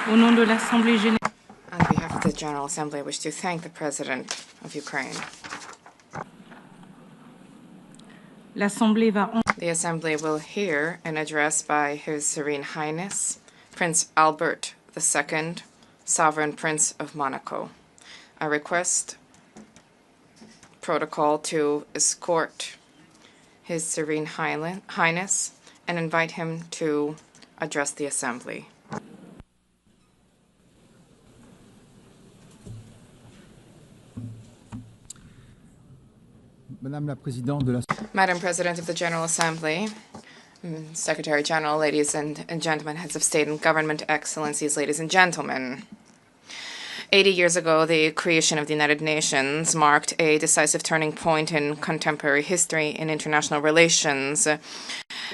Au nom de l'Assemblée générale. On behalf of the General Assembly, I wish to thank the President of Ukraine. L'Assemblée va. The Assembly will hear an address by His Serene Highness, Prince Albert II, Sovereign Prince of Monaco. I request protocol to escort His Serene Highness and invite him to address the Assembly. Madame President of the General Assembly, Secretary General, ladies and gentlemen, heads of state and government, excellencies, ladies and gentlemen. 80 years ago, the creation of the United Nations marked a decisive turning point in contemporary history in international relations,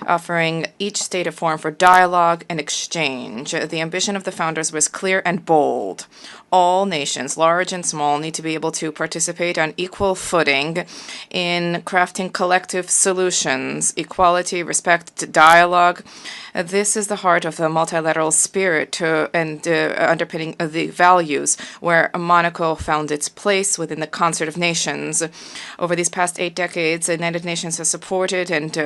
offering each state a forum for dialogue and exchange. The ambition of the founders was clear and bold. All nations, large and small, need to be able to participate on equal footing in crafting collective solutions, equality, respect, dialogue. This is the heart of the multilateral spirit and underpinning the values where Monaco found its place within the concert of nations. Over these past 8 decades, the United Nations has supported and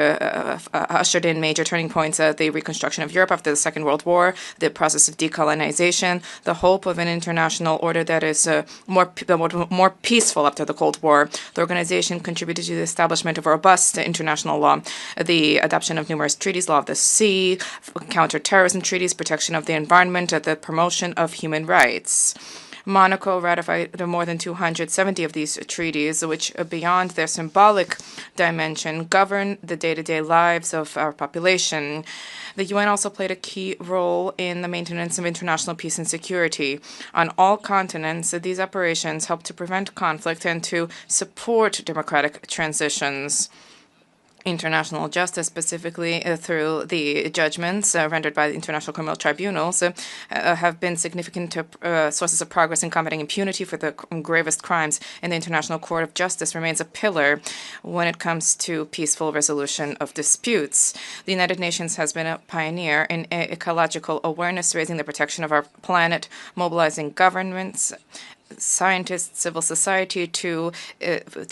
ushered in major turning points: the reconstruction of Europe after the Second World War, the process of decolonization, the hope of an international order that is more peaceful after the Cold War. The organization contributed to the establishment of robust international law, the adoption of numerous treaties, law of the sea, counter-terrorism treaties, protection of the environment, the promotion of human rights. Monaco ratified more than 270 of these treaties, which, beyond their symbolic dimension, govern the day-to-day lives of our population. The UN also played a key role in the maintenance of international peace and security. On all continents, these operations help to prevent conflict and to support democratic transitions. International justice, specifically through the judgments rendered by the International Criminal Tribunals, have been significant sources of progress in combating impunity for the gravest crimes, and the International Court of Justice remains a pillar when it comes to peaceful resolution of disputes. The United Nations has been a pioneer in ecological awareness, raising the protection of our planet, mobilizing governments, scientists, civil society to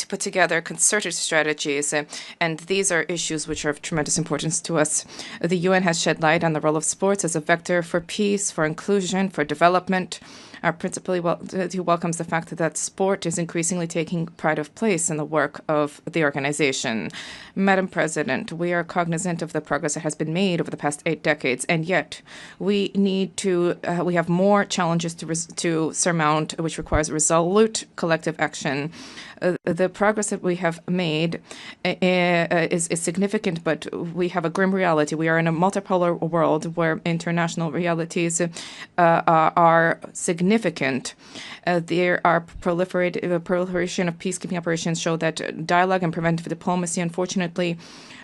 put together concerted strategies, and these are issues which are of tremendous importance to us. The UN has shed light on the role of sports as a vector for peace, for inclusion, for development. Our principally welcomes the fact that sport is increasingly taking pride of place in the work of the organization. Madam President, we are cognizant of the progress that has been made over the past 8 decades, and yet we have more challenges to surmount, which requires resolute collective action. The progress that we have made is significant, but we have a grim reality. We are in a multipolar world where international realities are significant. There are proliferation of peacekeeping operations show that dialogue and preventive diplomacy, unfortunately,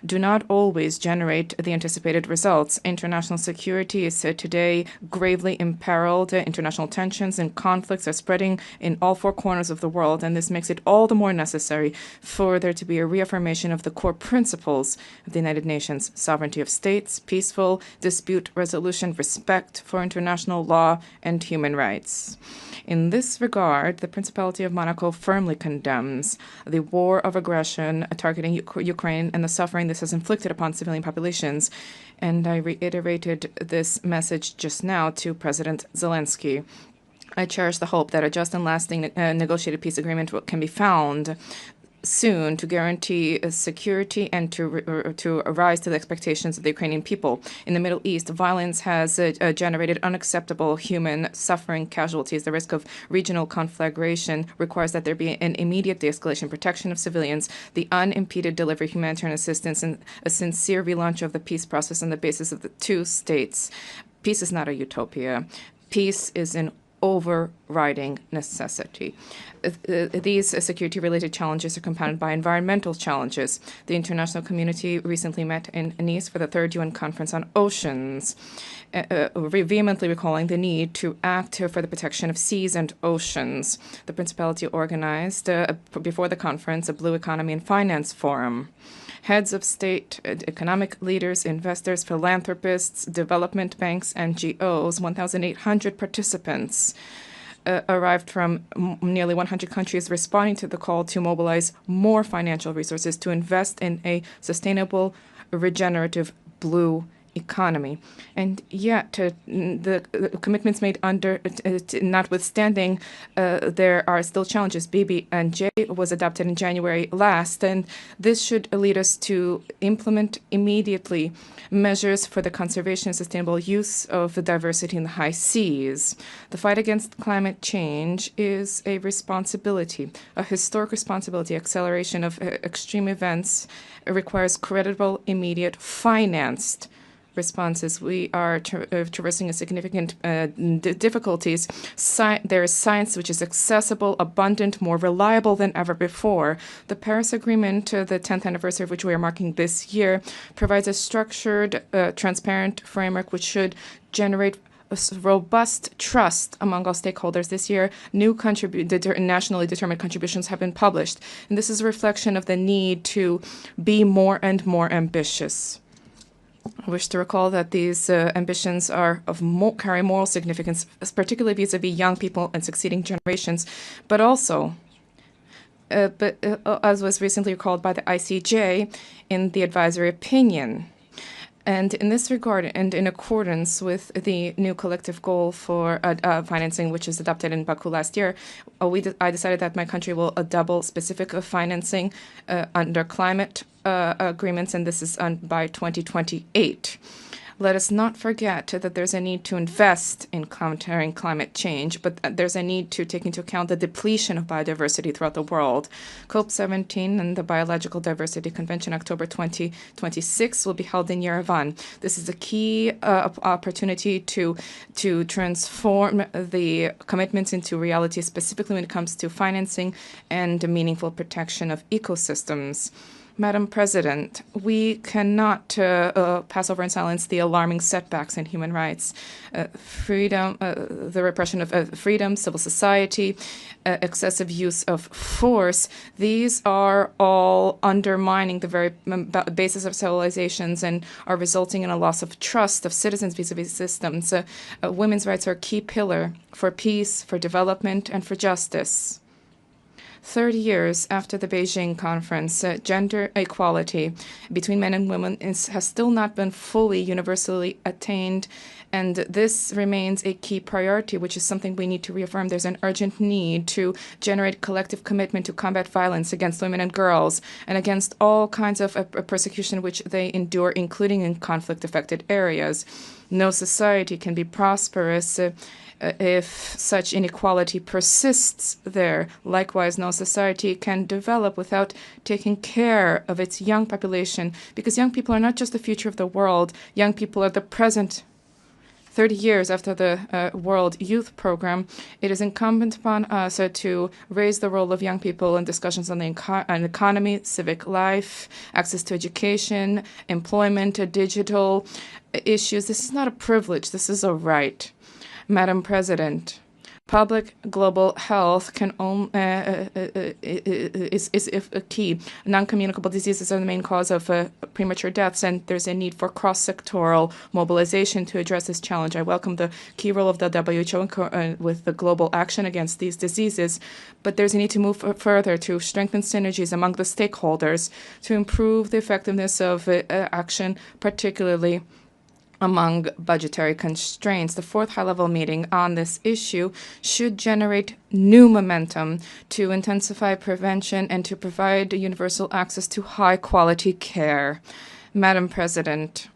do not always generate the anticipated results. International security is today gravely imperiled. International tensions and conflicts are spreading in all 4 corners of the world, and this makes it all the more necessary for there to be a reaffirmation of the core principles of the United Nations: sovereignty of states, peaceful dispute resolution, respect for international law, and human rights. In this regard, the Principality of Monaco firmly condemns the war of aggression targeting Ukraine and the suffering this has inflicted upon civilian populations, and I reiterated this message just now to President Zelensky. I cherish the hope that a just and lasting negotiated peace agreement can be found soon to guarantee security and to rise to the expectations of the Ukrainian people. In the Middle East, violence has generated unacceptable human suffering casualties. The risk of regional conflagration requires that there be an immediate de-escalation, protection of civilians, the unimpeded delivery of humanitarian assistance, and a sincere relaunch of the peace process on the basis of the 2 states. Peace is not a utopia. Peace is an overriding necessity. These security-related challenges are compounded by environmental challenges. The international community recently met in Nice for the 3rd UN Conference on Oceans, vehemently recalling the need to act for the protection of seas and oceans. The Principality organized, before the conference, a Blue Economy and Finance Forum. heads of state, economic leaders, investors, philanthropists, development banks, NGOs, 1,800 participants arrived from nearly 100 countries responding to the call to mobilize more financial resources to invest in a sustainable, regenerative blue economy. And yet, the commitments made notwithstanding, there are still challenges. BB&J was adopted in January last, and this should lead us to implement immediately measures for the conservation and sustainable use of the diversity in the high seas. The fight against climate change is a responsibility, a historic responsibility. Acceleration of extreme events requires credible, immediate, financed responses. We are traversing a significant difficulties. There is science which is accessible, abundant, more reliable than ever before. The Paris Agreement, the 10th anniversary of which we are marking this year, provides a structured, transparent framework which should generate a robust trust among all stakeholders. This year, new nationally determined contributions have been published, and this is a reflection of the need to be more and more ambitious. I wish to recall that these ambitions are carry moral significance, particularly vis-a-vis young people and succeeding generations, but also, as was recently recalled by the ICJ in the advisory opinion. And in this regard, and in accordance with the new collective goal for financing, which was adopted in Baku last year, I decided that my country will double specific financing under climate agreements, and this is by 2028. Let us not forget that there's a need to invest in countering climate change, but there's a need to take into account the depletion of biodiversity throughout the world. COP17 and the Biological Diversity Convention, October 2026, will be held in Yerevan. This is a key opportunity to transform the commitments into reality, specifically when it comes to financing and meaningful protection of ecosystems. Madam President, we cannot pass over in silence the alarming setbacks in human rights, freedom, the repression of freedom, civil society, excessive use of force. These are all undermining the very basis of civilizations and are resulting in a loss of trust of citizens vis-a-vis systems. Women's rights are a key pillar for peace, for development, and for justice. 30 years after the Beijing conference, gender equality between men and women has still not been fully universally attained, and this remains a key priority, which is something we need to reaffirm. There's an urgent need to generate collective commitment to combat violence against women and girls and against all kinds of persecution which they endure, including in conflict-affected areas. No society can be prosperous if such inequality persists there. Likewise, no society can develop without taking care of its young population, because young people are not just the future of the world. Young people are the present. 30 years after the World Youth Program, it is incumbent upon us to raise the role of young people in discussions on the economy, civic life, access to education, employment, digital issues. This is not a privilege. This is a right. Madam President, public global health is a key. Non-communicable diseases are the main cause of premature deaths, and there's a need for cross-sectoral mobilization to address this challenge. I welcome the key role of the WHO with the global action against these diseases, but there's a need to move further to strengthen synergies among the stakeholders to improve the effectiveness of action, particularly among budgetary constraints. The fourth high-level meeting on this issue should generate new momentum to intensify prevention and to provide universal access to high-quality care. Madam President,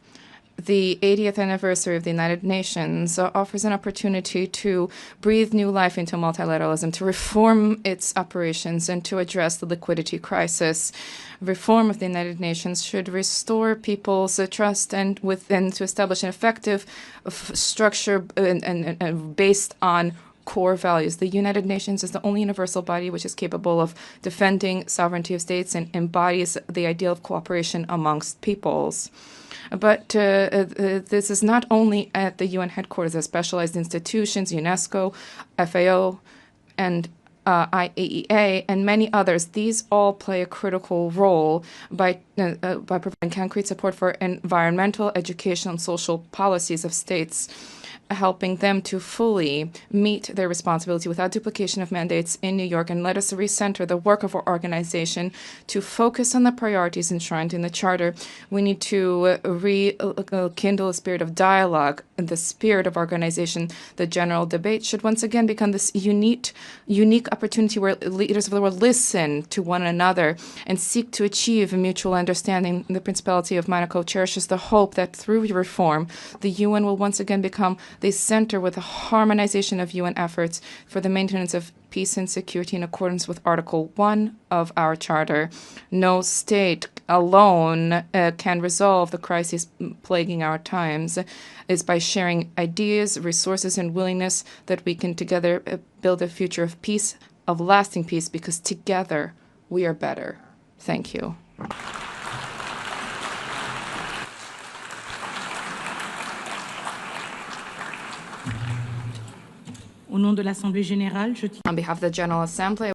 the 80th anniversary of the United Nations offers an opportunity to breathe new life into multilateralism, to reform its operations, and to address the liquidity crisis. Reform of the United Nations should restore people's trust and to establish an effective structure and based on core values. The United Nations is the only universal body which is capable of defending sovereignty of states and embodies the ideal of cooperation amongst peoples. But this is not only at the UN headquarters. There are specialized institutions, UNESCO, FAO, and IAEA, and many others. These all play a critical role by providing concrete support for environmental, educational, and social policies of states, helping them to fully meet their responsibility without duplication of mandates in New York. And let us recenter the work of our organization to focus on the priorities enshrined in the Charter. We need to rekindle a spirit of dialogue, the spirit of organization. The general debate should once again become this unique opportunity where leaders of the world listen to one another and seek to achieve a mutual understanding. The Principality of Monaco cherishes the hope that through reform, the UN will once again become the center with a harmonization of UN efforts for the maintenance of peace and security in accordance with Article 1 of our Charter. No state alone can resolve the crises plaguing our times. It's by sharing ideas, resources, and willingness that we can together build a future of peace, of lasting peace, because together we are better. Thank you. Au nom de l'Assemblée générale, je tiens On behalf of the General Assembly,